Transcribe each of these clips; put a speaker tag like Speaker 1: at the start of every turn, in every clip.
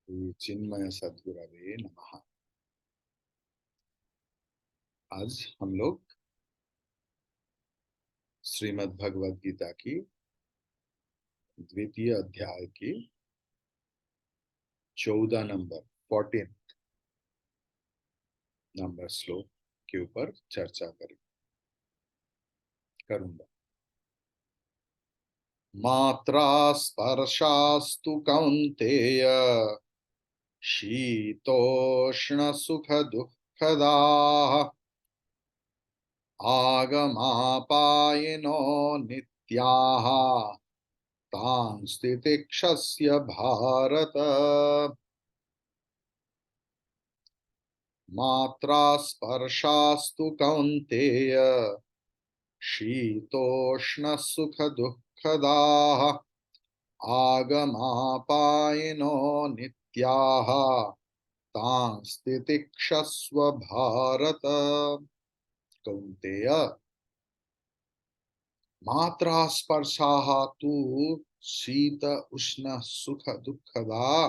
Speaker 1: श्री चिन्मय सद्गुरवे नमः। आज हम लोग श्रीमद् भगवद गीता की द्वितीय अध्याय की 14 नंबर 14 नंबर श्लोक के ऊपर चर्चा करूंगा। मात्रा स्पर्शास्तु कौन्तेय शीतोष्ण सुख दुःखदाः आगमापायिनो नित्याः तान् स्थितिक्षस्य भारत। मात्रा स्पर्शास्तु कौन्तेय शीतोष्ण सुख दुःखदाः आगमापायिनो नित्याः तान् स्थितिक्षस्व भारत। कौन्तेय मात्रा स्पर्शाः तु शीत उष्ण सुख दुःखदा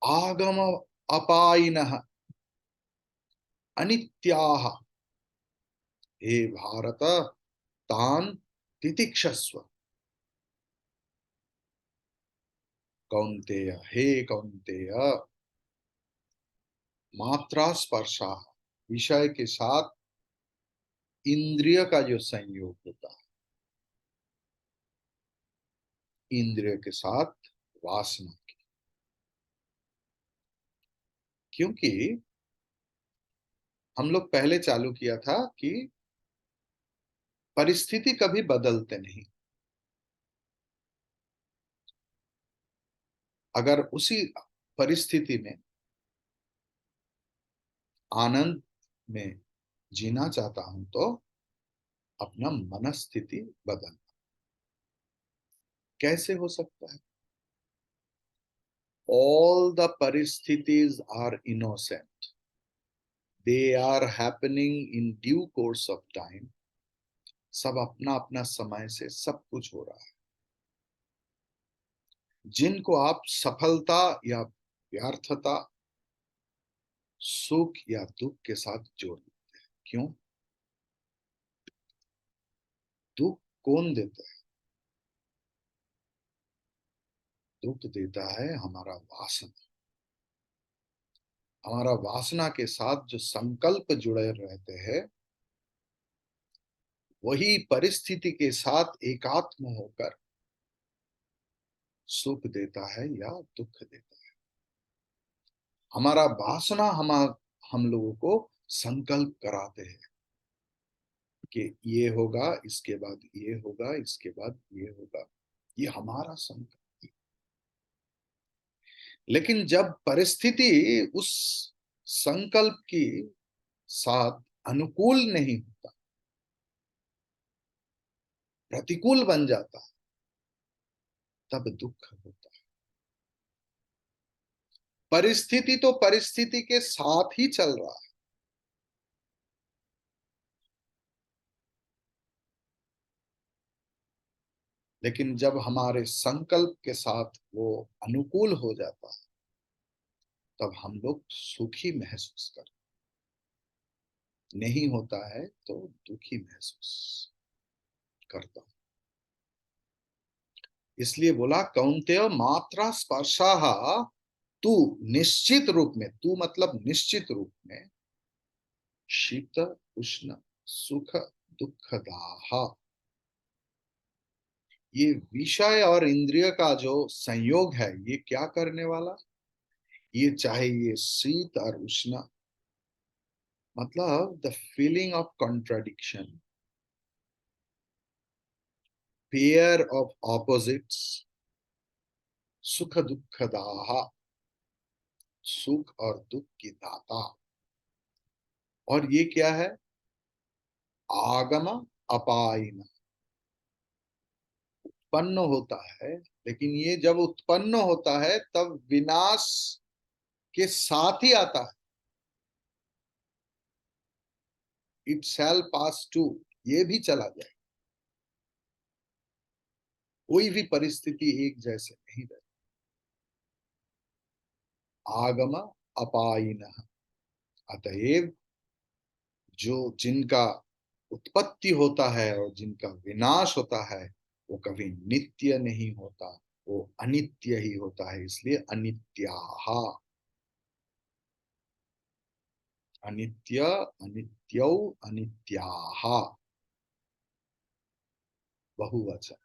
Speaker 1: आगम अपायिनः अनित्याः। हे भारत तान् तितिक्षस्व। कौन्तेय, हे कौन्तेय, मात्रा स्पर्शा विषय के साथ इंद्रिय का जो संयोग होता है, इंद्रिय के साथ वासना की, क्योंकि हम लोग पहले चालू किया था कि परिस्थिति कभी बदलते नहीं। अगर उसी परिस्थिति में आनंद में जीना चाहता हूं तो अपना मनस्थिति बदलना कैसे हो सकता है? All the paristhithis are innocent. They are happening in due course of time. सब अपना अपना समय से सब कुछ हो रहा है। जिनको आप सफलता या व्यर्थता, सुख या दुख के साथ जोड़ देते हैं। क्यों? दुख कौन देता है? दुख देता है हमारा वासना। हमारा वासना के साथ जो संकल्प जुड़े रहते हैं, वही परिस्थिति के साथ एकात्म होकर सुख देता है या दुख देता है। हमारा वासना हम लोगों को संकल्प कराते हैं कि ये होगा, इसके बाद ये होगा, इसके बाद ये होगा। ये हमारा संकल्प। लेकिन जब परिस्थिति उस संकल्प की साथ अनुकूल नहीं होता, प्रतिकूल बन जाता है, तब दुख होता है। परिस्थिति तो परिस्थिति के साथ ही चल रहा है, लेकिन जब हमारे संकल्प के साथ वो अनुकूल हो जाता है, तब हम लोग सुखी महसूस करते। नहीं होता है तो दुखी महसूस करता हूं। इसलिए बोला कौन्तेय मात्रा स्पर्शाः तू निश्चित रूप में, तू मतलब निश्चित रूप में, शीत उष्ण सुख दुखदाः, ये विषय और इंद्रिय का जो संयोग है, ये क्या करने वाला? ये चाहे ये शीत और उष्ण, मतलब the feeling of contradiction, pair of opposites, सुख दुखदाः, सुख और दुख की दाता। और ये क्या है? आगम अपायिन, उत्पन्न होता है। लेकिन ये जब उत्पन्न होता है तब विनाश के साथ ही आता है। इट शैल पास टू, ये भी चला जाए। कोई भी परिस्थिति एक जैसे नहीं रहती। आगम अपायिन, अतएव जो जिनका उत्पत्ति होता है और जिनका विनाश होता है वो कभी नित्य नहीं होता, वो अनित्य ही होता है, इसलिए अनित्याः। अनित्य, अनित्यौ, अनित्याः, बहुवचन।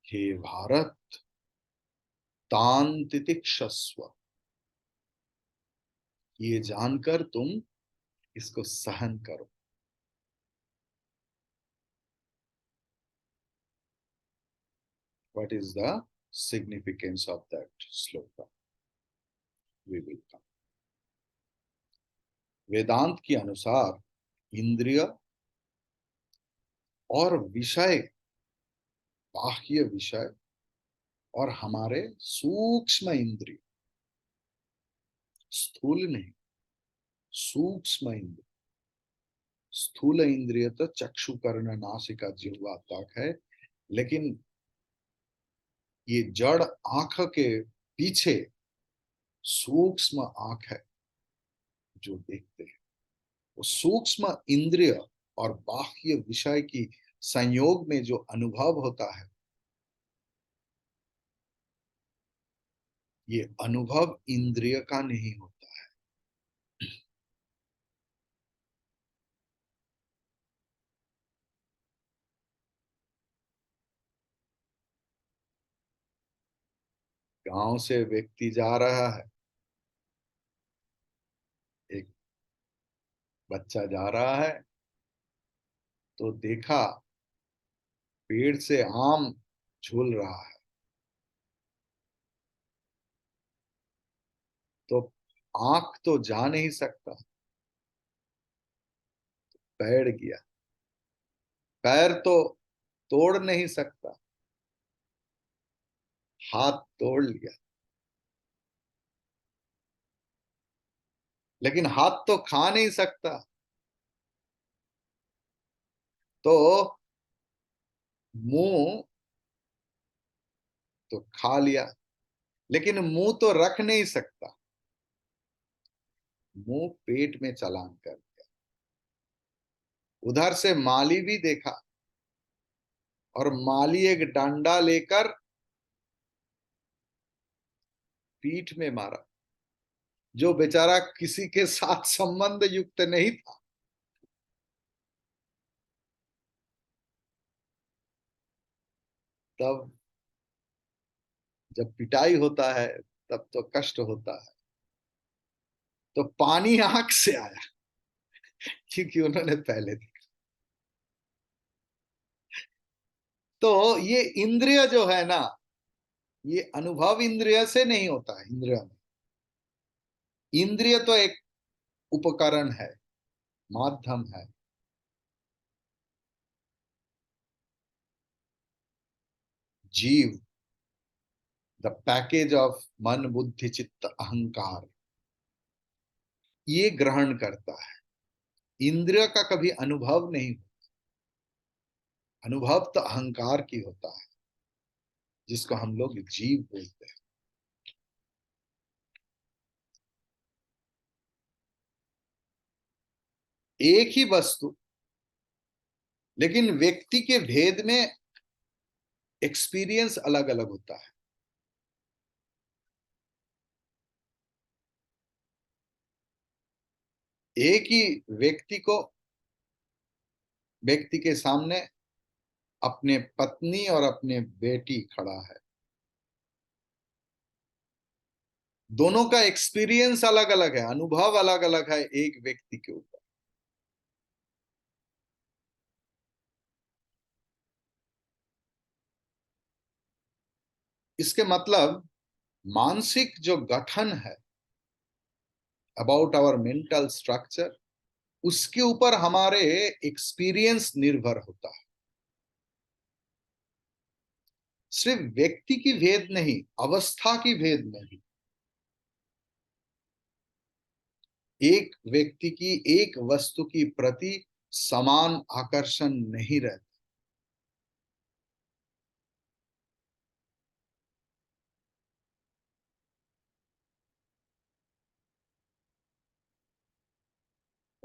Speaker 1: हे भारत, तान तितिक्षस्व, ये जानकर तुम इसको सहन करो। What is the significance of that sloka? We will come. वेदांत के अनुसार इंद्रिय और विषय, बाह्य विषय और हमारे सूक्ष्म इंद्रिय, स्थूल नहीं, सूक्ष्म इंद्रिय। स्थूल इंद्रिय तो चक्षु, कर्ण, नासिका, जिह्वा तक है, लेकिन ये जड़ आंख के पीछे सूक्ष्म आंख है जो देखते हैं। वो सूक्ष्म इंद्रिय और बाह्य विषय की संयोग में जो अनुभव होता है, ये अनुभव इंद्रिय का नहीं होता है। गांव से व्यक्ति जा रहा है, एक बच्चा जा रहा है, तो देखा पेड़ से आम झूल रहा है, तो आंख तो जा नहीं सकता, पैर गया। पैर तो तोड़ नहीं सकता, हाथ तोड़ लिया। लेकिन हाथ तो खा नहीं सकता, तो मुंह तो खा लिया, लेकिन मुंह तो रख नहीं सकता, मुंह पेट में चालान कर दिया। उधर से माली भी देखा, और माली एक डंडा लेकर पीठ में मारा, जो बेचारा किसी के साथ संबंध युक्त नहीं था। तब जब पिटाई होता है तब तो कष्ट होता है, तो पानी आंख से आया, क्योंकि उन्होंने पहले देखा। तो ये इंद्रिय जो है ना, ये अनुभव इंद्रिय से नहीं होता है। इंद्रिय में, इंद्रिय तो एक उपकरण है, माध्यम है। जीव, द पैकेज ऑफ मन, बुद्धि, चित्त, अहंकार, ये ग्रहण करता है। इंद्रिय का कभी अनुभव नहीं। अनुभव तो अहंकार की होता है, जिसको हम लोग जीव बोलते हैं। एक ही वस्तु, लेकिन व्यक्ति के भेद में एक्सपीरियंस अलग अलग होता है। एक ही व्यक्ति के सामने अपने पत्नी और अपने बेटी खड़ा है, दोनों का एक्सपीरियंस अलग अलग है, अनुभव अलग अलग है एक व्यक्ति के ऊपर। इसके मतलब मानसिक जो गठन है, अबाउट आवर मेंटल स्ट्रक्चर, उसके ऊपर हमारे एक्सपीरियंस निर्भर होता है। सिर्फ व्यक्ति की भेद नहीं, अवस्था की भेद में भी एक व्यक्ति की एक वस्तु की प्रति समान आकर्षण नहीं रहता।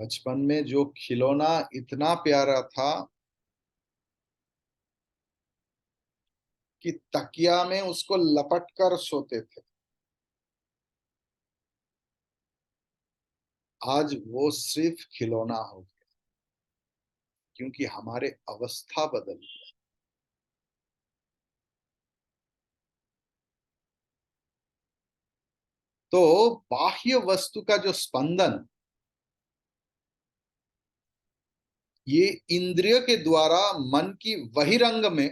Speaker 1: बचपन में जो खिलौना इतना प्यारा था कि तकिया में उसको लपट कर सोते थे, आज वो सिर्फ खिलौना हो गया, क्योंकि हमारे अवस्था बदल गई। तो बाह्य वस्तु का जो स्पंदन, ये इंद्रिय के द्वारा मन की बहिरंग में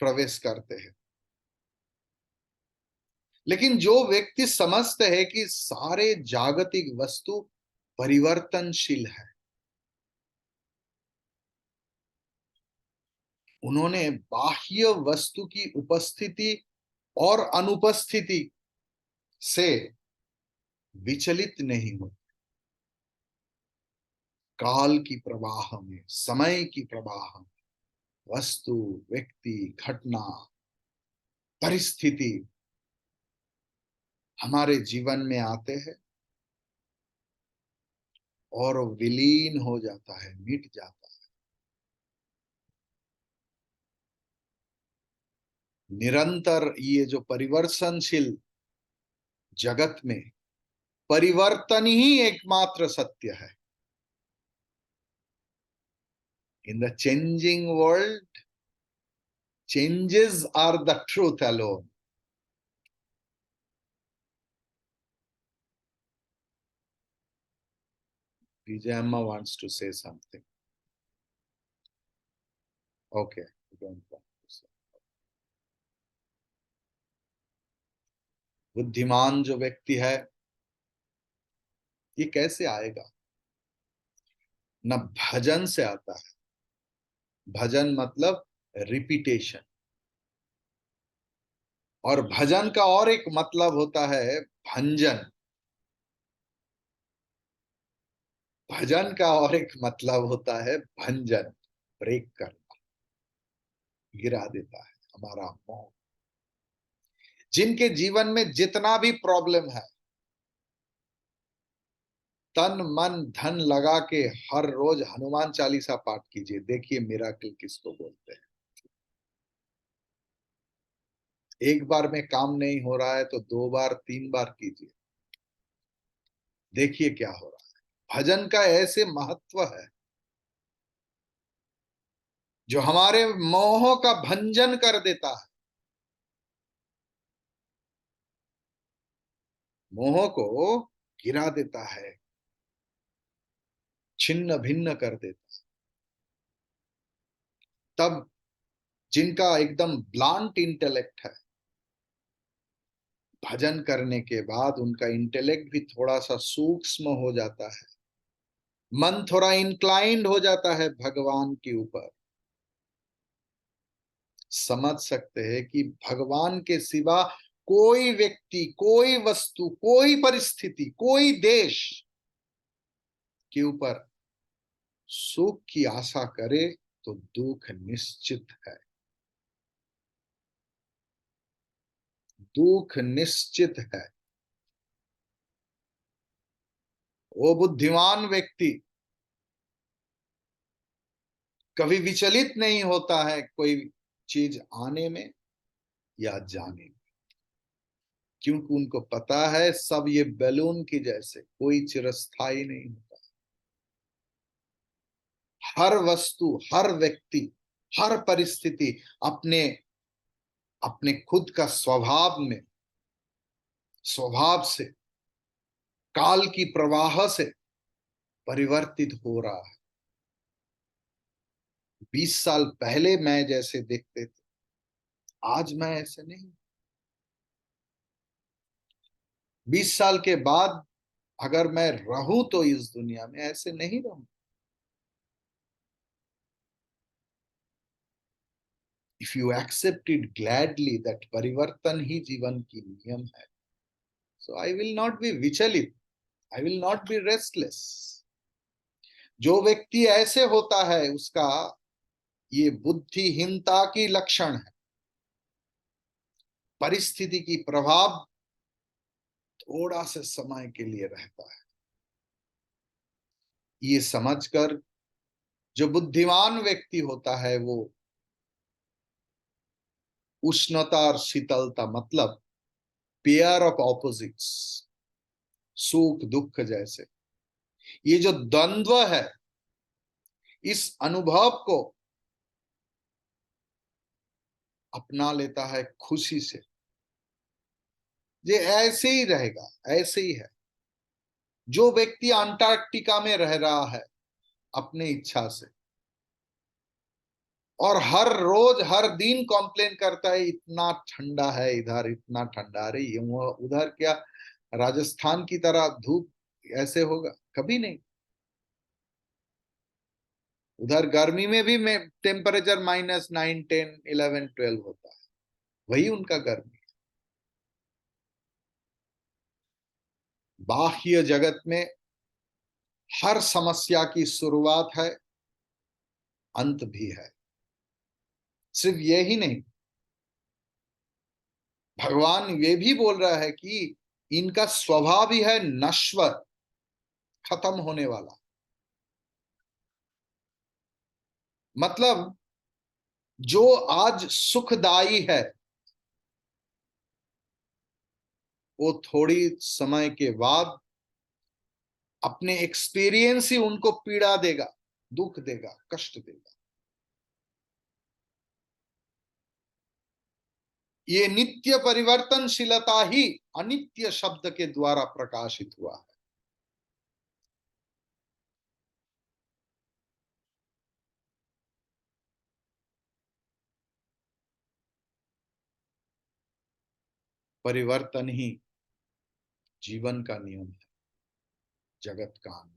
Speaker 1: प्रवेश करते हैं। लेकिन जो व्यक्ति समझते हैं कि सारे जागतिक वस्तु परिवर्तनशील है, उन्होंने बाह्य वस्तु की उपस्थिति और अनुपस्थिति से विचलित नहीं हो। काल की प्रवाह में, समय की प्रवाह में, वस्तु, व्यक्ति, घटना, परिस्थिति हमारे जीवन में आते हैं और विलीन हो जाता है, मिट जाता है। निरंतर ये जो परिवर्तनशील जगत में परिवर्तन ही एकमात्र सत्य है। In the changing world, changes are the truth alone. Vijay अम्मा wants to say something. Okay, don't want to say. बुद्धिमान जो व्यक्ति है, ये कैसे आएगा? न भजन से आता है। भजन मतलब रिपीटेशन, और भजन का और एक मतलब होता है भंजन। भजन का और एक मतलब होता है भंजन, ब्रेक करना, गिरा देता है हमारा मोह। जिनके जीवन में जितना भी प्रॉब्लम है, तन मन धन लगा के हर रोज हनुमान चालीसा पाठ कीजिए, देखिए मिराकल किसको बोलते हैं। एक बार में काम नहीं हो रहा है तो 2 बार 3 बार कीजिए, देखिए क्या हो रहा है। भजन का ऐसे महत्व है जो हमारे मोह का भंजन कर देता है, मोह को गिरा देता है, छिन्न भिन्न कर देता है। तब जिनका एकदम ब्लांट इंटेलेक्ट है, भजन करने के बाद उनका इंटेलेक्ट भी थोड़ा सा सूक्ष्म हो जाता है, मन थोड़ा इंक्लाइंड हो जाता है भगवान के ऊपर। समझ सकते हैं कि भगवान के सिवा कोई व्यक्ति, कोई वस्तु, कोई परिस्थिति, कोई देश के ऊपर सुख की आशा करे तो दुख निश्चित है। दुख निश्चित है। वो बुद्धिमान व्यक्ति कभी विचलित नहीं होता है कोई चीज आने में या जाने में, क्योंकि उनको पता है सब ये बैलून की जैसे, कोई चिरस्थायी नहीं होता। हर वस्तु, हर व्यक्ति, हर परिस्थिति अपने अपने खुद का स्वभाव से, काल की प्रवाह से परिवर्तित हो रहा है। 20 साल पहले मैं जैसे देखते थे, आज मैं ऐसे नहीं। 20 साल के बाद अगर मैं रहूं तो इस दुनिया में ऐसे नहीं रहूं। If you accept it gladly that परिवर्तन ही जीवन की नियम है, so I will not be विचलित, I will not be restless. जो व्यक्ति ऐसे होता है उसका ये बुद्धिहीनता की लक्षण है। परिस्थिति की प्रभाव थोड़ा से समय के लिए रहता है, ये समझकर जो बुद्धिमान व्यक्ति होता है वो उष्णता और शीतलता, मतलब पेयर ऑफ ऑपोजिट्स, सुख दुख जैसे ये जो द्वंद्व है, इस अनुभव को अपना लेता है खुशी से। ये ऐसे ही रहेगा, ऐसे ही है। जो व्यक्ति अंटार्कटिका में रह रहा है अपने इच्छा से और हर रोज हर दिन कंप्लेन करता है इतना ठंडा है इधर, इतना ठंडा, अरे ये उधर क्या राजस्थान की तरह धूप ऐसे होगा? कभी नहीं। उधर गर्मी में भी टेम्परेचर -9, 10, 11, 12 होता है, वही उनका गर्मी। बाह्य जगत में हर समस्या की शुरुआत है, अंत भी है। सिर्फ ये ही नहीं, भगवान ये भी बोल रहा है कि इनका स्वभाव ही है नश्वर, खत्म होने वाला। मतलब जो आज सुखदाई है वो थोड़ी समय के बाद अपने एक्सपीरियंस ही उनको पीड़ा देगा, दुख देगा, कष्ट देगा। ये नित्य परिवर्तनशीलता ही अनित्य शब्द के द्वारा प्रकाशित हुआ है। परिवर्तन ही जीवन का नियम है, जगत का नियम।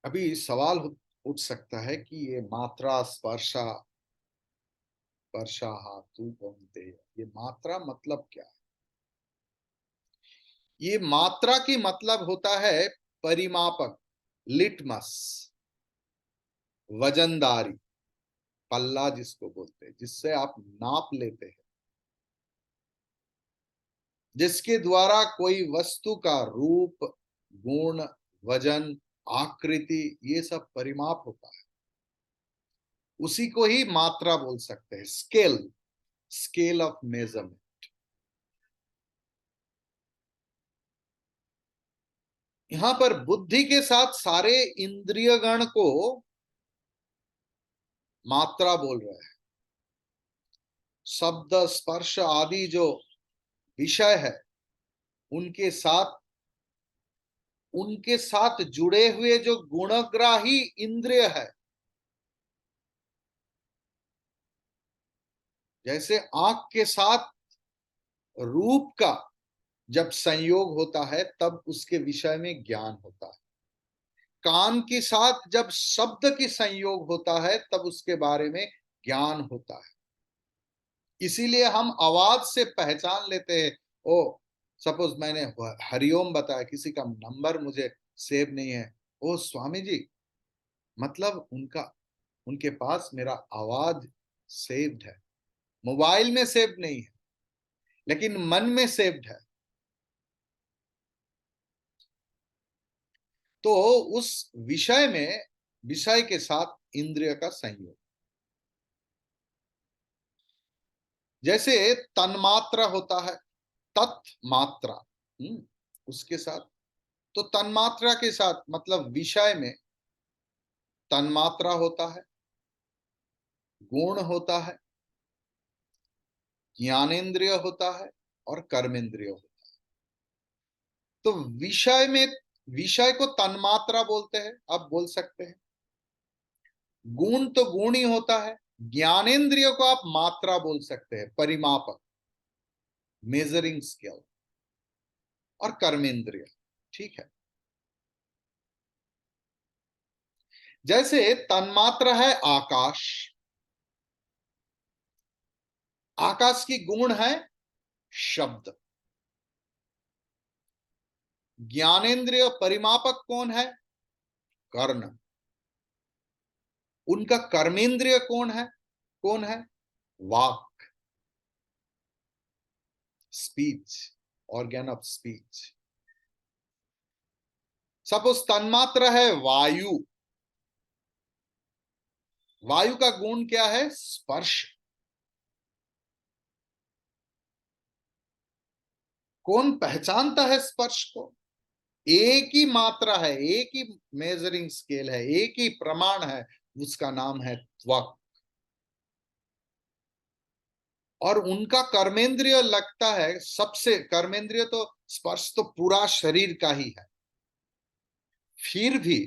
Speaker 1: अभी सवाल उठ सकता है कि ये मात्रा स्पर्शा स्पर्शा तू कौनते, ये मात्रा मतलब क्या है? ये मात्रा की मतलब होता है परिमापक, लिटमस, वजनदारी, पल्ला जिसको बोलते हैं, जिससे आप नाप लेते हैं, जिसके द्वारा कोई वस्तु का रूप, गुण, वजन, आकृति, ये सब परिमाप होता है। उसी को ही मात्रा बोल सकते हैं, स्केल, स्केल ऑफ मेजरमेंट। यहां पर बुद्धि के साथ सारे इंद्रियगण को मात्रा बोल रहे हैं। शब्द स्पर्श आदि जो विषय है उनके साथ, उनके साथ जुड़े हुए जो गुणग्राही इंद्रिय है, जैसे आंख के साथ रूप का जब संयोग होता है तब उसके विषय में ज्ञान होता है। कान के साथ जब शब्द की संयोग होता है तब उसके बारे में ज्ञान होता है। इसीलिए हम आवाज से पहचान लेते हैं। ओ, सपोज मैंने हरिओम बताया, किसी का नंबर मुझे सेव नहीं है, ओ स्वामी जी, मतलब उनका, उनके पास मेरा आवाज सेव्ड है। मोबाइल में सेव नहीं है लेकिन मन में सेव्ड है। तो उस विषय में, विषय के साथ इंद्रिय का संयोग, जैसे तन्मात्रा होता है, तत्मात्रा, उसके साथ, तो तन्मात्रा के साथ मतलब विषय में तन्मात्रा होता है, गुण होता है, ज्ञानेन्द्रिय होता है और कर्मेंद्रिय होता है। तो विषय में, विषय को तन्मात्रा बोलते हैं, आप बोल सकते हैं। गुण तो गुण ही होता है। ज्ञानेन्द्रिय को आप मात्रा बोल सकते हैं, परिमापक, मेजरिंग स्केल। और कर्मेंद्रिय, ठीक है। जैसे तन्मात्रा है आकाश, आकाश की गुण है शब्द। ज्ञानेन्द्रिय परिमापक कौन है? कर्ण। उनका कर्मेंद्रिय कौन है? वाक, speech, organ of speech. Suppose तन्मात्र है वायु। वायु का गुण क्या है? स्पर्श। कौन पहचानता है स्पर्श को? एक ही मात्रा है, एक ही मेजरिंग स्केल है, एक ही प्रमाण है, उसका नाम है त्वक। और उनका कर्मेंद्रिय लगता है सबसे, कर्मेंद्रिय तो स्पर्श तो पूरा शरीर का ही है, फिर भी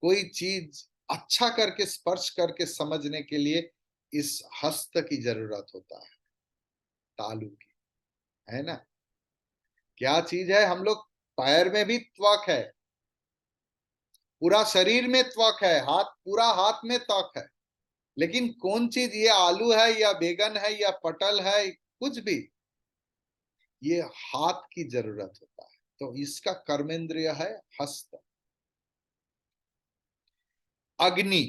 Speaker 1: कोई चीज अच्छा करके स्पर्श करके समझने के लिए इस हस्त की जरूरत होता है, तालु की, है ना? क्या चीज है? हम लोग पैर में भी त्वक है, पूरा शरीर में त्वक है, हाथ, पूरा हाथ में त्वक है, लेकिन कौन चीज, ये आलू है या बैगन है या पटल है, कुछ भी, ये हाथ की जरूरत होता है। तो इसका कर्मेंद्रिय है हस्त। अग्नि,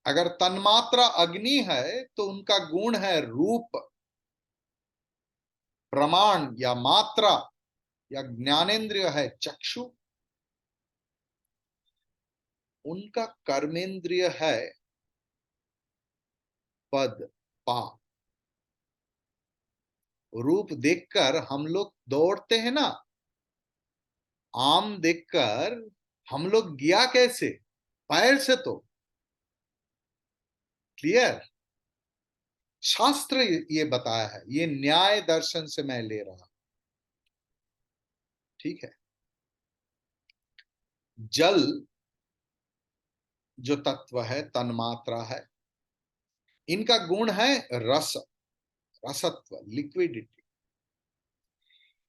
Speaker 1: अगर तन्मात्रा अग्नि है तो उनका गुण है रूप, प्रमाण या मात्रा या ज्ञानेंद्रिय है चक्षु। उनका कर्मेंद्रिय है पद, पा। रूप देखकर हम लोग दौड़ते हैं ना, आम देखकर हम लोग गया कैसे? पैर से तो। क्लियर? शास्त्र ये बताया है, ये न्याय दर्शन से मैं ले रहा। ठीक है। जल जो तत्व है, तन्मात्रा है, इनका गुण है रस, रसत्व, लिक्विडिटी।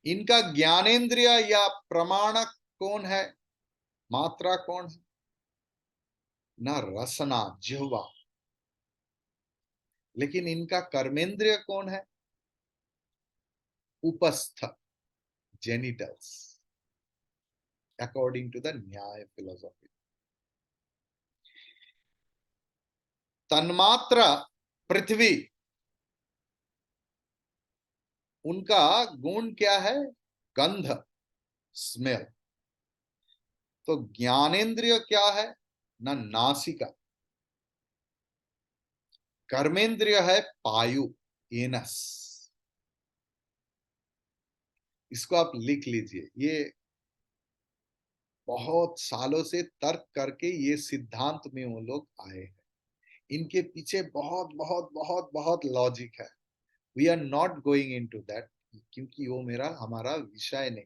Speaker 1: इनका ज्ञानेंद्रिय या प्रमाणक कौन है? मात्रा कौन है? ना रसना, जिह्वा। लेकिन इनका कर्मेंद्रिय कौन है? उपस्थ, जेनिटल्स, अकॉर्डिंग टू द न्याय फिलोसॉफी। तन्मात्रा पृथ्वी, उनका गुण क्या है? गंध, स्मेल। तो ज्ञानेंद्रिय क्या है? ना नासिका। कर्मेंद्रिय है पायु, एनस। इसको आप लिख लीजिए। ये बहुत सालों से तर्क करके ये सिद्धांत में वो लोग आए हैं। इनके पीछे बहुत बहुत बहुत बहुत लॉजिक है। We are not going into that, क्योंकि वो हमारा विषय नहीं।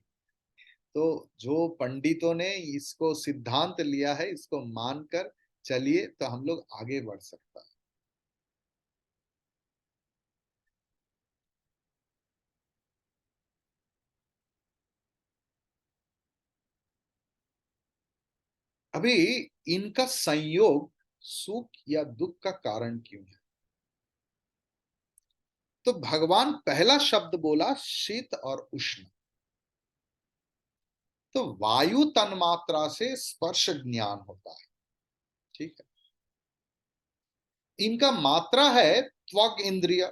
Speaker 1: तो जो पंडितों ने इसको सिद्धांत लिया है, इसको मानकर चलिए तो हम लोग आगे बढ़ सकता है। अभी इनका संयोग सुख या दुख का कारण क्यों है? तो भगवान पहला शब्द बोला शीत और उष्ण। तो वायु तन्मात्रा से स्पर्श ज्ञान होता है। ठीक है। इनका मात्रा है त्वग इंद्रिय।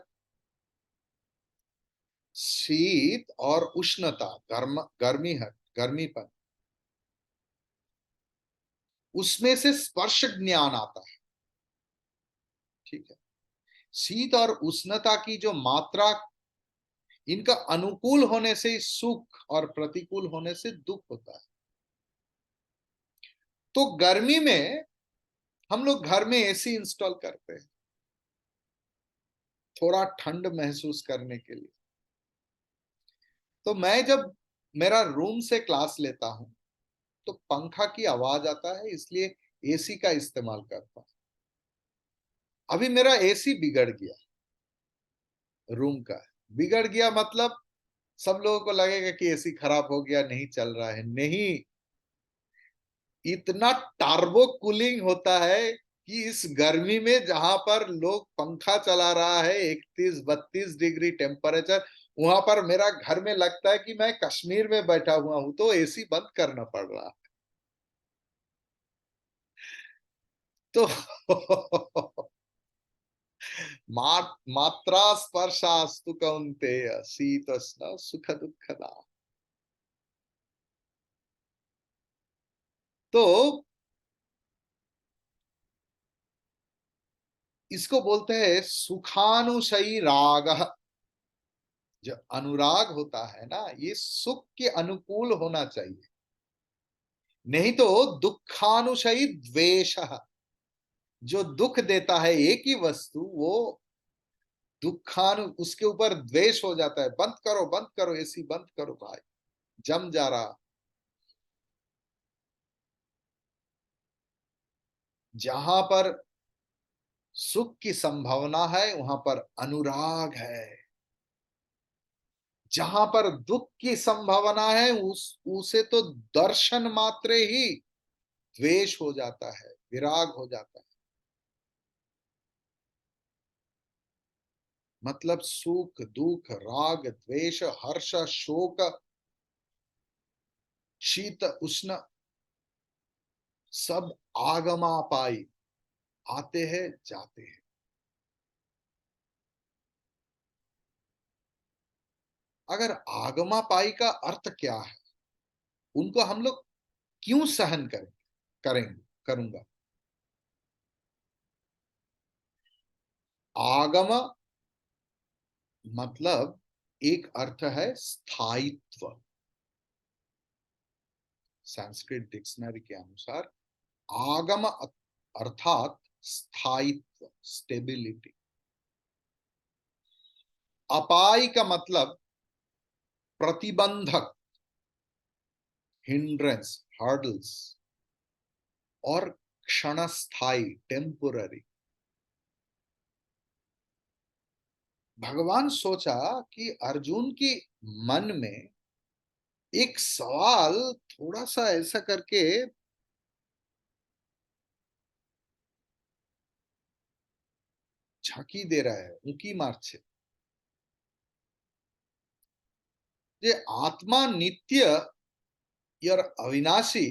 Speaker 1: शीत और उष्णता, गर्मी है, गर्मीपन, उसमें से स्पर्श ज्ञान आता है। ठीक है। शीत और उष्णता की जो मात्रा, इनका अनुकूल होने से सुख और प्रतिकूल होने से दुख होता है। तो गर्मी में हम लोग घर में एसी इंस्टॉल करते हैं थोड़ा ठंड महसूस करने के लिए। तो मैं जब मेरा रूम से क्लास लेता हूं तो पंखा की आवाज आता है, इसलिए एसी का इस्तेमाल करता हूं। अभी मेरा एसी बिगड़ गया, रूम का बिगड़ गया, मतलब सब लोगों को लगेगा कि एसी खराब हो गया, नहीं चल रहा है। नहीं, इतना टार्बो कूलिंग होता है कि इस गर्मी में जहां पर लोग पंखा चला रहा है 31-32 डिग्री टेम्परेचर, वहां पर मेरा घर में लगता है कि मैं कश्मीर में बैठा हुआ हूं, तो एसी बंद करना पड़ रहा है। तो मात्रा स्पर्शास्तु कौन्तेय शीतोष्ण सुख दुखदा। तो इसको बोलते हैं सुखानुशयी राग। जो अनुराग होता है ना, ये सुख के अनुकूल होना चाहिए, नहीं तो दुखानुशयी द्वेष। जो दुख देता है एक ही वस्तु, वो उसके ऊपर द्वेष हो जाता है। बंद करो एसी, बंद करो भाई, जम जा रहा। जहां पर सुख की संभावना है वहां पर अनुराग है, जहां पर दुख की संभावना है उसे तो दर्शन मात्र ही द्वेष हो जाता है, विराग हो जाता है। मतलब सुख दुख राग द्वेष हर्ष शोक शीत उष्ण सब आगमापाई, आते हैं जाते हैं। अगर आगमापाई का अर्थ क्या है, उनको हम लोग क्यों सहन करेंगे करूंगा। आगम मतलब एक अर्थ है स्थायित्व। संस्कृत डिक्शनरी के अनुसार आगम अर्थात स्थायित्व, स्टेबिलिटी। अपाय का मतलब प्रतिबंधक, हिंड्रेंस, हर्डल्स। और क्षणस्थायी, टेम्पोररी। भगवान सोचा कि अर्जुन की मन में एक सवाल थोड़ा सा ऐसा करके झांकी दे रहा है उनकी मार्ग से। ये आत्मा नित्य या अविनाशी,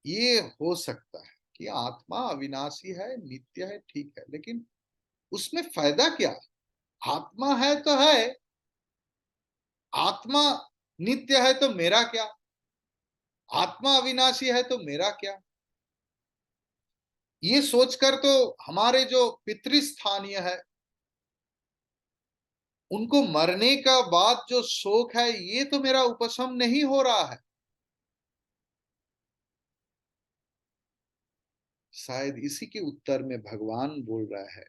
Speaker 1: ये हो सकता है कि आत्मा अविनाशी है, नित्य है, ठीक है, लेकिन उसमें फायदा क्या है? आत्मा है तो है, आत्मा नित्य है तो मेरा क्या, आत्मा अविनाशी है तो मेरा क्या। ये सोचकर तो हमारे जो पितृस्थानीय है, उनको मरने का बाद जो शोक है, ये तो मेरा उपशम नहीं हो रहा है। शायद इसी के उत्तर में भगवान बोल रहा है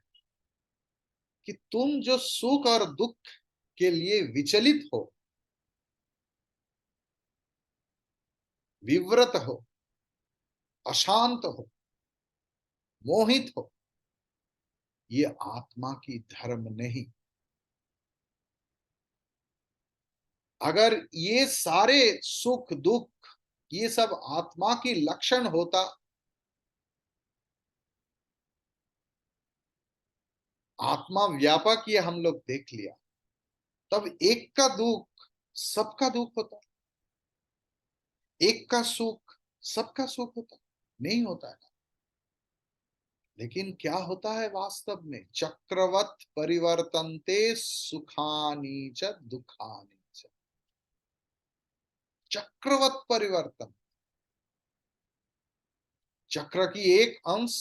Speaker 1: कि तुम जो सुख और दुख के लिए विचलित हो, विव्रत हो, अशांत हो, मोहित हो, ये आत्मा की धर्म नहीं। अगर ये सारे सुख दुख ये सब आत्मा की लक्षण होता, आत्मा व्यापक ये हम लोग देख लिया, तब एक का दुख सबका दुख होता, एक का सुख सबका सुख होता। नहीं होता है। लेकिन क्या होता है वास्तव में? चक्रवत परिवर्तनते सुखानी च दुखानी च। चक्रवत परिवर्तन, चक्र की एक अंश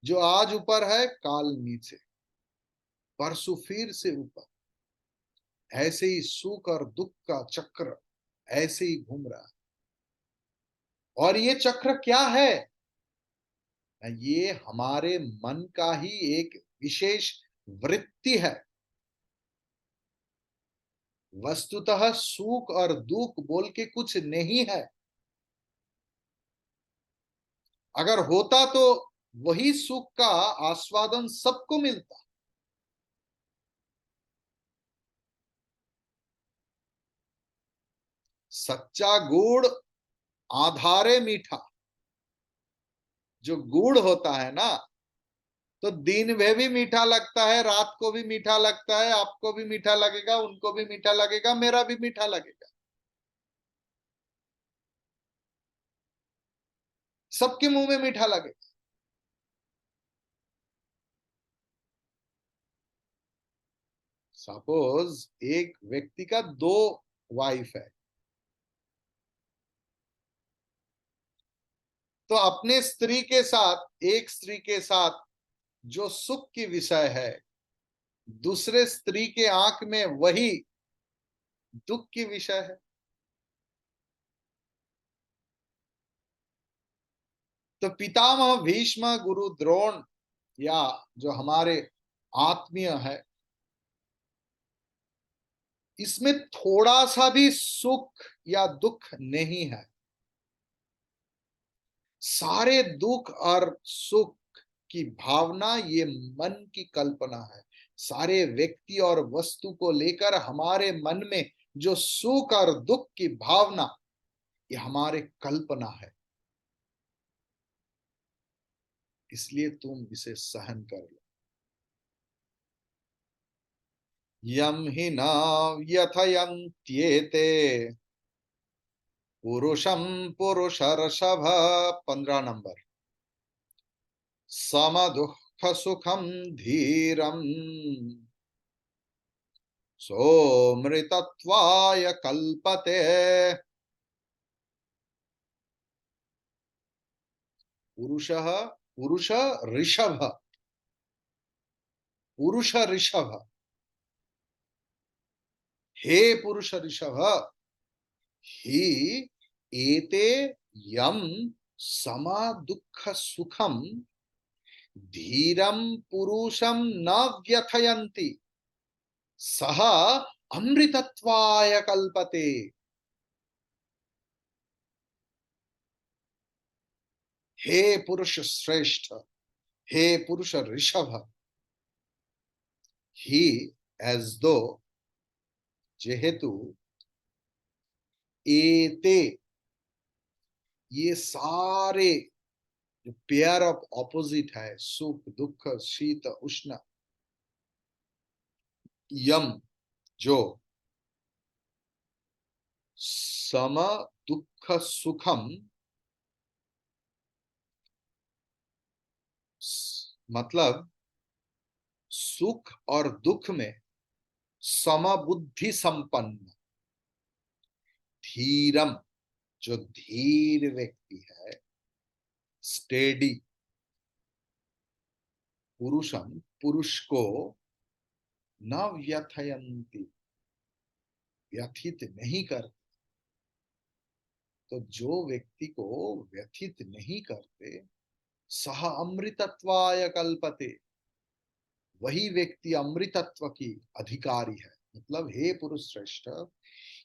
Speaker 1: जो आज ऊपर है, काल नीचे, परसों फिर से ऊपर। ऐसे ही सुख और दुख का चक्र ऐसे ही घूम रहा है। और ये चक्र क्या है? ये हमारे मन का ही एक विशेष वृत्ति है। वस्तुतः सुख और दुख बोल के कुछ नहीं है। अगर होता तो वही सुख का आस्वादन सबको मिलता। सच्चा गुड़ आधारे मीठा। जो गुड़ होता है ना, तो दिन में भी मीठा लगता है, रात को भी मीठा लगता है, आपको भी मीठा लगेगा, उनको भी मीठा लगेगा, मेरा भी मीठा लगेगा, सबके मुंह में मीठा लगेगा। सपोज एक व्यक्ति का दो वाइफ है, तो अपने स्त्री के साथ, एक स्त्री के साथ जो सुख की विषय है, दूसरे स्त्री के आंख में वही दुख की विषय है। तो पितामह भीष्म, गुरु द्रोण, या जो हमारे आत्मीय है, इसमें थोड़ा सा भी सुख या दुख नहीं है। सारे दुख और सुख की भावना ये मन की कल्पना है। सारे व्यक्ति और वस्तु को लेकर हमारे मन में जो सुख और दुख की भावना, ये हमारे कल्पना है। इसलिए तुम इसे सहन कर लो। यम हि न व्यथयन्त्येते पुरुषम पुरुषर्षभ। 15 नंबर। सम दुख सुखम धीरम सोमृतत्वाय कल्पते। पुरुष, पुरुष ऋषभ, पुरुष ऋषभ, हे पुरुष ऋषभ, ही एते यम सम दुख सुखम धीरम पुरुषम न व्यथयन्ति सह अमृतत्वाय कल्पते। हे पुरुष श्रेष्ठ, हे पुरुष ऋषभ, ही एज दो, जेहेतु एते, ये सारे जो पेयर ऑफ ऑपोजिट है, सुख दुख शीत उष्ण, यम जो सम दुख सुखम, मतलब सुख और दुख में समबुद्धि संपन्न, धीरम जो धीर व्यक्ति है, स्टेडी, पुरुषम पुरुष को न व्यथयन्ति, व्यथित नहीं करते। तो जो व्यक्ति को व्यथित नहीं करते, सह अमृतत्वाय कल्पते, वही व्यक्ति अमृतत्व की अधिकारी है। मतलब हे पुरुष श्रेष्ठ,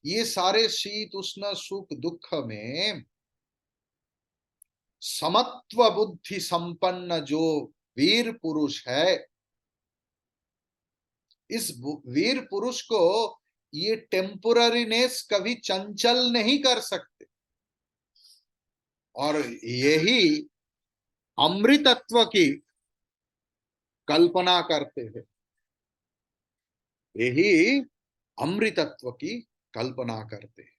Speaker 1: ये सारे शीत उष्ण सुख दुख में समत्व बुद्धि संपन्न जो वीर पुरुष है, इस वीर पुरुष को ये टेम्पोररीनेस कभी चंचल नहीं कर सकते, और यही अमृतत्व की कल्पना करते हैं, यही अमृतत्व की कल्पना करते हैं।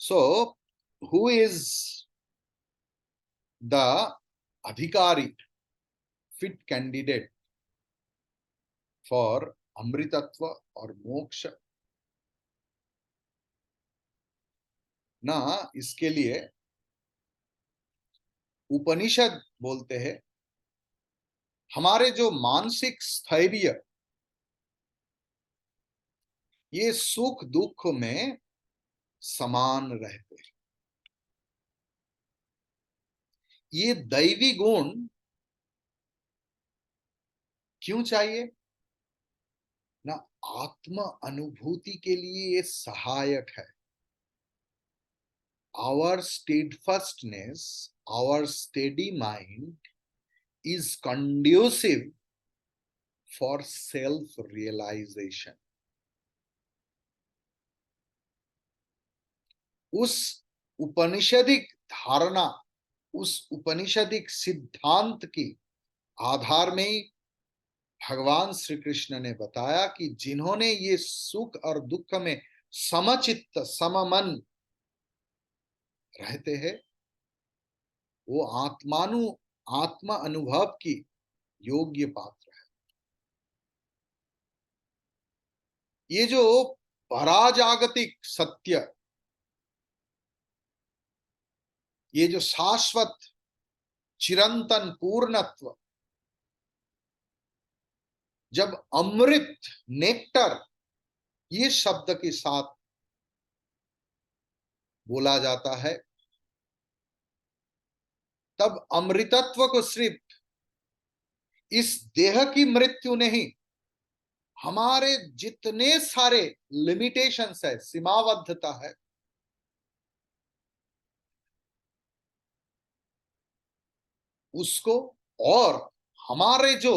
Speaker 1: सो हु इज द अधिकारी, फिट कैंडिडेट फॉर अमृतत्व और मोक्ष? ना, इसके लिए उपनिषद बोलते हैं हमारे जो मानसिक स्थैर्य, ये सुख दुख में समान रहते हैं। ये दैवी गुण क्यों चाहिए ना? आत्म अनुभूति के लिए ये सहायक है। Our steadfastness, our steady mind is conducive for self-realization. उस उपनिषदिक धारणा उस उपनिषदिक सिद्धांत की आधार में ही भगवान श्री कृष्ण ने बताया कि जिन्होंने ये सुख और दुख में समचित्त सममन रहते हैं, वो आत्मा अनुभव की योग्य पात्र है। ये जो पराजागतिक सत्य, ये जो शाश्वत चिरंतन पूर्णत्व, जब अमृत नेक्टर ये शब्द के साथ बोला जाता है, तब अमृतत्व को सिर्फ इस देह की मृत्यु नहीं, हमारे जितने सारे लिमिटेशंस है, सीमाबद्धता है, उसको, और हमारे जो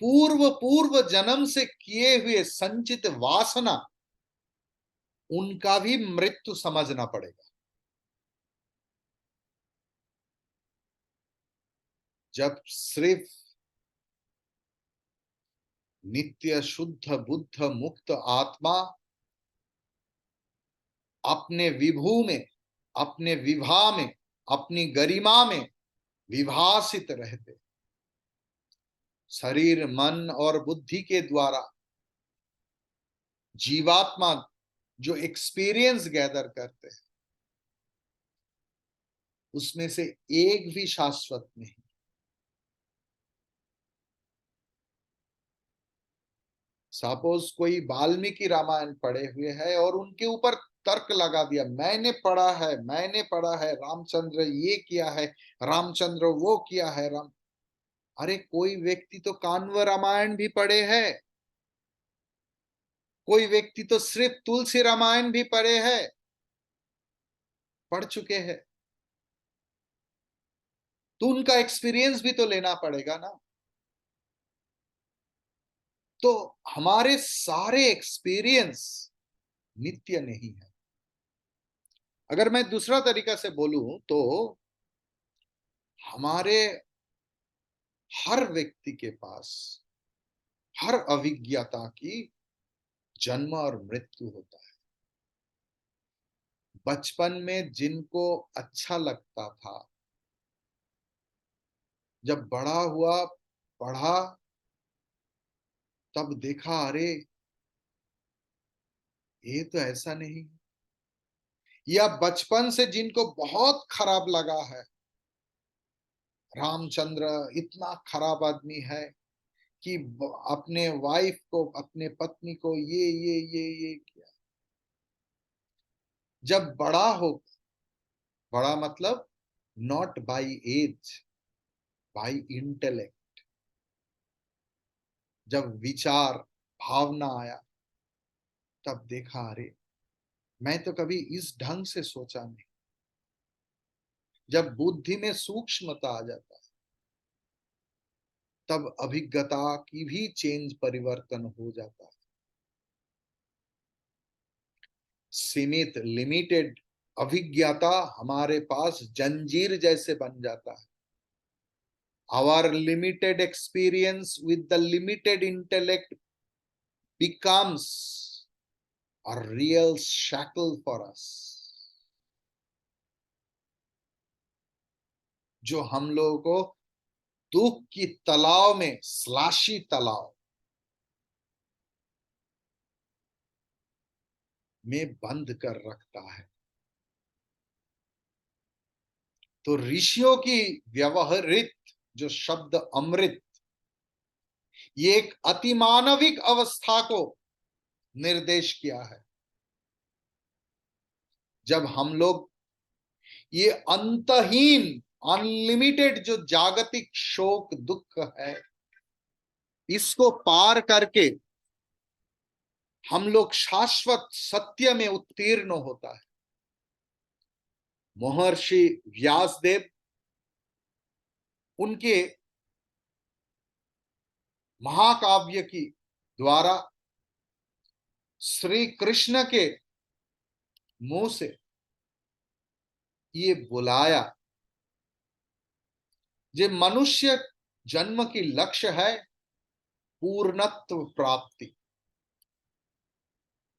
Speaker 1: पूर्व पूर्व जन्म से किए हुए संचित वासना, उनका भी मृत्यु समझना पड़ेगा। जब सिर्फ नित्य शुद्ध बुद्ध मुक्त आत्मा अपने विभू में, अपने विभा में, अपनी गरिमा में विभासित रहते, शरीर मन और बुद्धि के द्वारा जीवात्मा जो एक्सपीरियंस गैदर करते हैं, उसमें से एक भी शाश्वत नहीं। सपोज कोई वाल्मीकि रामायण पढ़े हुए है और उनके ऊपर तर्क लगा दिया, मैंने पढ़ा है रामचंद्र ये किया है, रामचंद्र वो किया है। अरे कोई व्यक्ति तो कान्व रामायण भी पढ़े है, कोई व्यक्ति तो सिर्फ तुलसी रामायण भी पढ़ चुके हैं, तो उनका एक्सपीरियंस भी तो लेना पड़ेगा ना। तो हमारे सारे एक्सपीरियंस नित्य नहीं है। अगर मैं दूसरा तरीका से बोलूं तो हमारे हर व्यक्ति के पास हर अभिज्ञता की जन्म और मृत्यु होता है। बचपन में जिनको अच्छा लगता था, जब बड़ा हुआ, पढ़ा, तब देखा अरे ये तो ऐसा नहीं। या बचपन से जिनको बहुत खराब लगा है, रामचंद्र इतना खराब आदमी है कि अपने वाइफ को, अपने पत्नी को ये किया। जब बड़ा हो, बड़ा मतलब not by age, by intellect, जब विचार भावना आया, तब देखा अरे मैं तो कभी इस ढंग से सोचा नहीं। जब बुद्धि में सूक्ष्मता आ जाता है, तब अभिज्ञता की भी चेंज, परिवर्तन हो जाता है। सीमित लिमिटेड अभिज्ञता हमारे पास जंजीर जैसे बन जाता है। Our limited experience with the limited intellect becomes a real shackle for us, जो हम लोगों को दुख की तलाव में, स्लाशी तलाव में बंद कर रखता है। तो ऋषियों की व्यवहारित जो शब्द अमृत, ये एक अतिमानविक अवस्था को निर्देश किया है। जब हम लोग ये अंतहीन अनलिमिटेड जो जागतिक शोक दुख है, इसको पार करके हम लोग शाश्वत सत्य में उत्तीर्ण होता है। महर्षि व्यासदेव उनके महाकाव्य की द्वारा श्री कृष्ण के मुंह से ये बुलाया जे मनुष्य जन्म की लक्ष्य है पूर्णत्व प्राप्ति।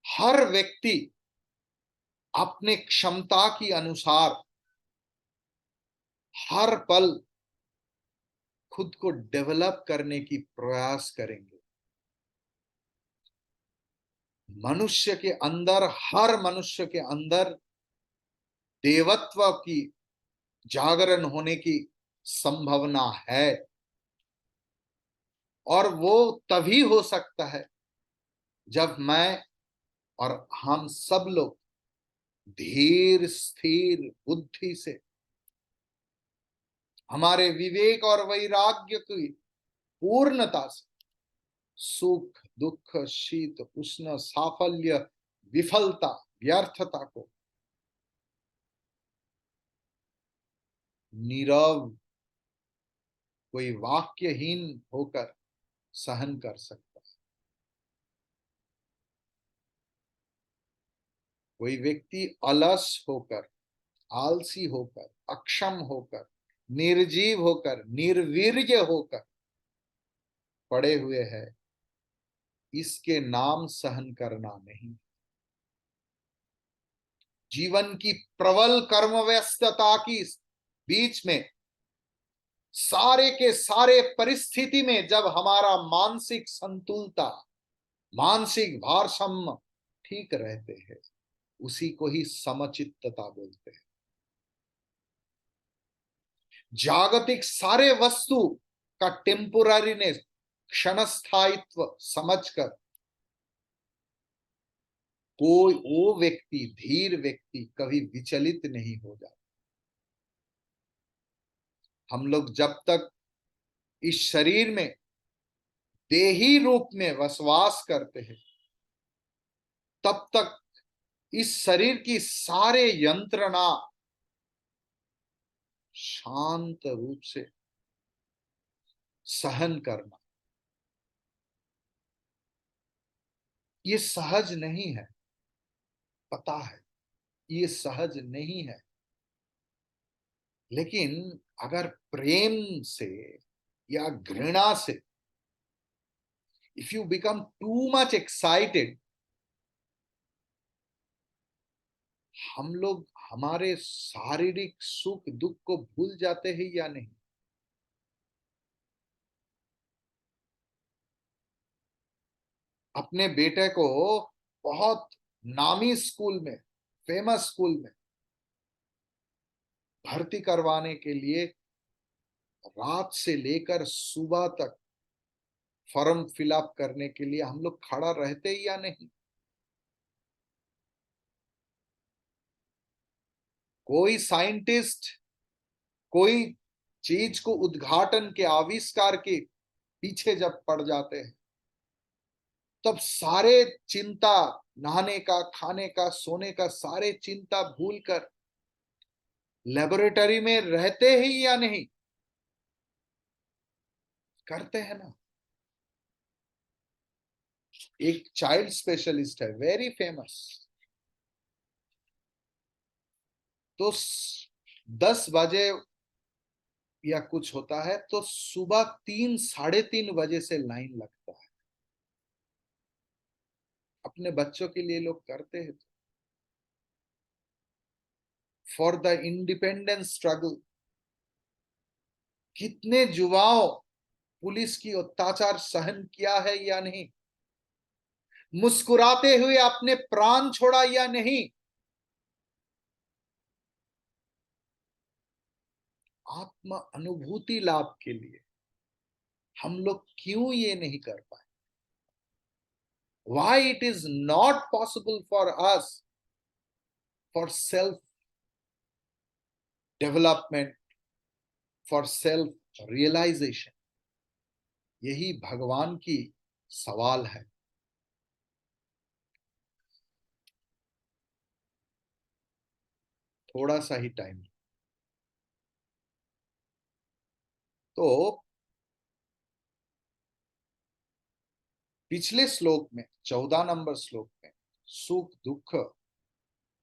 Speaker 1: हर व्यक्ति अपने क्षमता की अनुसार हर पल खुद को डेवलप करने की प्रयास करेंगे। मनुष्य के अंदर, हर मनुष्य के अंदर देवत्व की जागरण होने की संभावना है, और वो तभी हो सकता है जब मैं और हम सब लोग धीर स्थिर बुद्धि से हमारे विवेक और वैराग्य की पूर्णता से सुख दुख शीत उष्ण साफल्य विफलता व्यर्थता को नीरव, कोई वाक्यहीन होकर सहन कर सकता है। कोई व्यक्ति अलस होकर, आलसी होकर, अक्षम होकर, निर्जीव होकर, निर्वीर्य होकर पड़े हुए है, इसके नाम सहन करना नहीं। जीवन की प्रबल कर्म व्यस्तता की बीच में सारे के सारे परिस्थिति में जब हमारा मानसिक संतुलता, मानसिक भारसाम्य ठीक रहते हैं, उसी को ही समचित्तता बोलते हैं। जागतिक सारे वस्तु का टेम्पोररीनेस, क्षणस्थायित्व समझकर कोई वो व्यक्ति, धीर व्यक्ति कभी विचलित नहीं हो जाता। हम लोग जब तक इस शरीर में देही रूप में वसवास करते हैं, तब तक इस शरीर की सारे यंत्रणा शांत रूप से सहन करना, ये सहज नहीं है। पता है ये सहज नहीं है, लेकिन अगर प्रेम से या घृणा से if you become too much excited, हम लोग हमारे शारीरिक सुख दुख को भूल जाते हैं या नहीं। अपने बेटे को बहुत नामी स्कूल में, फेमस स्कूल में भर्ती करवाने के लिए रात से लेकर सुबह तक फॉर्म फिलअप करने के लिए हम लोग खड़ा रहते ही या नहीं। कोई साइंटिस्ट कोई चीज को उद्घाटन के आविष्कार के पीछे जब पड़ जाते हैं, तब सारे चिंता, नहाने का, खाने का, सोने का, सारे चिंता भूलकर लेबोरेटरी में रहते ही या नहीं। करते हैं ना। एक चाइल्ड स्पेशलिस्ट है, वेरी फेमस। तो 10 बजे या कुछ होता है तो सुबह 3, साढ़े 3 बजे से लाइन लगता है। अपने बच्चों के लिए लोग करते हैं। फॉर द इंडिपेंडेंस स्ट्रगल कितने युवाओं पुलिस की अत्याचार सहन किया है या नहीं, मुस्कुराते हुए अपने प्राण छोड़ा या नहीं। आत्म अनुभूति लाभ के लिए हम लोग क्यों ये नहीं कर पाए? Why it is not possible for us for self development, for self realization? यही भगवान की सवाल है। थोड़ा सा ही टाइम। तो पिछले श्लोक में, 14 नंबर श्लोक में, सुख दुख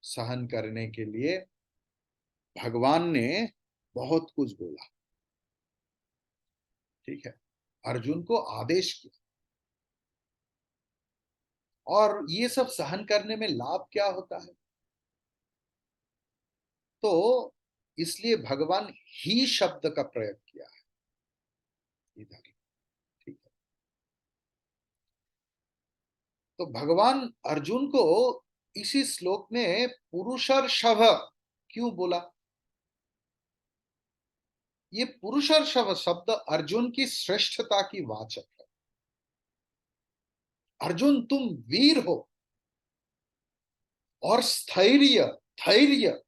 Speaker 1: सहन करने के लिए भगवान ने बहुत कुछ बोला। ठीक है, अर्जुन को आदेश किया। और ये सब सहन करने में लाभ क्या होता है? तो इसलिए भगवान ही शब्द का प्रयोग किया है इधर। ठीक है, तो भगवान अर्जुन को इसी श्लोक में पुरुषर्षभ क्यों बोला? ये पुरुषर्षभ शब्द अर्जुन की श्रेष्ठता की वाचक है। अर्जुन तुम वीर हो, और स्थैर्य, धैर्य,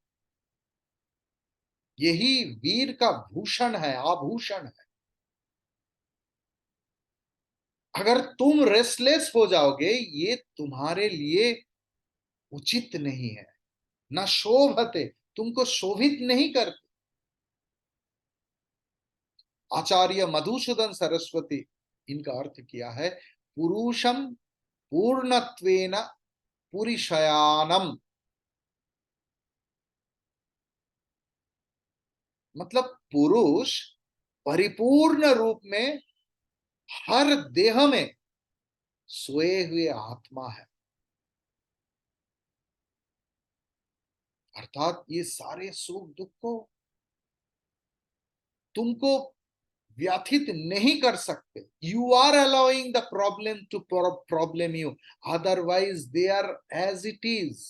Speaker 1: यही वीर का भूषण है, आभूषण है। अगर तुम रेस्टलेस हो जाओगे, ये तुम्हारे लिए उचित नहीं है, न शोभते, तुमको शोभित नहीं करते। आचार्य मधुसूदन सरस्वती इनका अर्थ किया है, पुरुषम पूर्णत्वेन पुरुषयानम। मतलब पुरुष परिपूर्ण रूप में हर देह में सोए हुए आत्मा है। अर्थात ये सारे सुख दुख को तुमको व्यथित नहीं कर सकते। You are allowing the problem to problem you, otherwise they are as it is.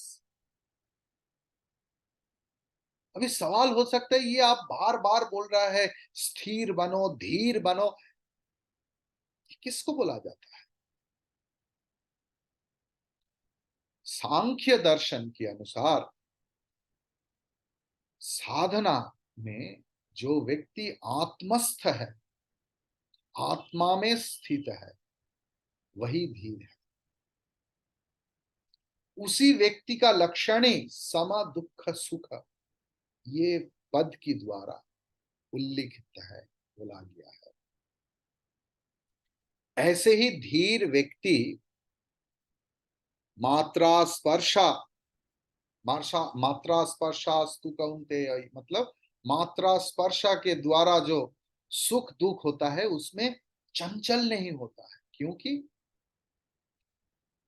Speaker 1: अभी सवाल हो सकता है, ये आप बार बार बोल रहा है स्थिर बनो, धीर बनो, किसको बोला जाता है? सांख्य दर्शन के अनुसार साधना में जो व्यक्ति आत्मस्थ है, आत्मा में स्थित है, वही धीर है। उसी व्यक्ति का लक्षण ही सम दुख सुख, ये पद की द्वारा उल्लिखित है, बोला गया है। ऐसे ही धीर व्यक्ति मात्रा स्पर्शा, मात्रा स्पर्शास्तु कौन्तेय, मतलब मात्रा स्पर्शा के द्वारा जो सुख दुख होता है उसमें चंचल नहीं होता है। क्योंकि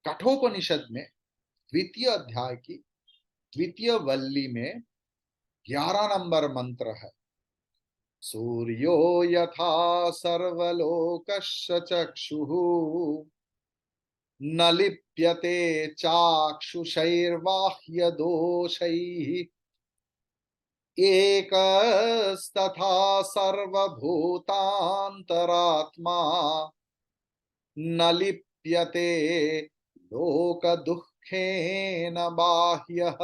Speaker 1: कठोपनिषद में द्वितीय अध्याय की द्वितीय वल्ली में 11 नंबर मंत्र है, सूर्यो यथा सर्वलोकस्य चक्षुः न लिप्यते चाक्षुषैर्बाह्य दोषैः एकस्तथा सर्वभूतान्तरात्मा न लिप्यते लोक दुखेन बाह्यः।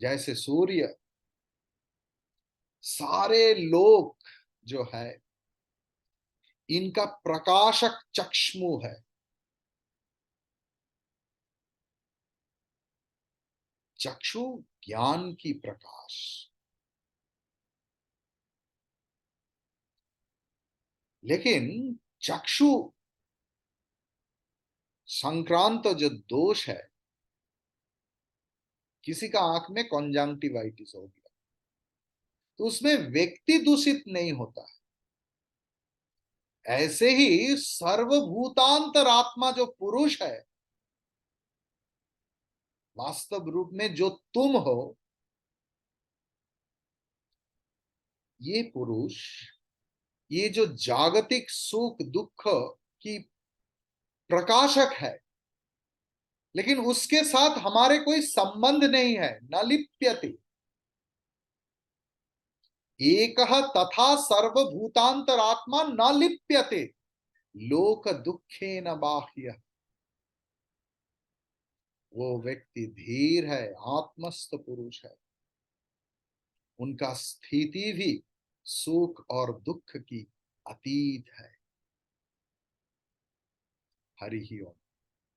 Speaker 1: जैसे सूर्य सारे लोक जो है इनका प्रकाशक चक्षु है, चक्षु ज्ञान की प्रकाश। लेकिन चक्षु संक्रांत जो दोष है, किसी का आंख में कॉन्जंक्टिवाइटिस हो गया तो उसमें व्यक्ति दूषित नहीं होता है। ऐसे ही सर्वभूतांतर आत्मा जो पुरुष है, वास्तव रूप में जो तुम हो, ये पुरुष, ये जो जागतिक सुख दुख की प्रकाशक है, लेकिन उसके साथ हमारे कोई संबंध नहीं है। न लिप्यते, एक तथा सर्वभूतांतर आत्मा न लिप्यते लोक दुखे न बाह्य। वो व्यक्ति धीर है, आत्मस्थ पुरुष है, उनका स्थिति भी सुख और दुख की अतीत है। हरि ही ओम।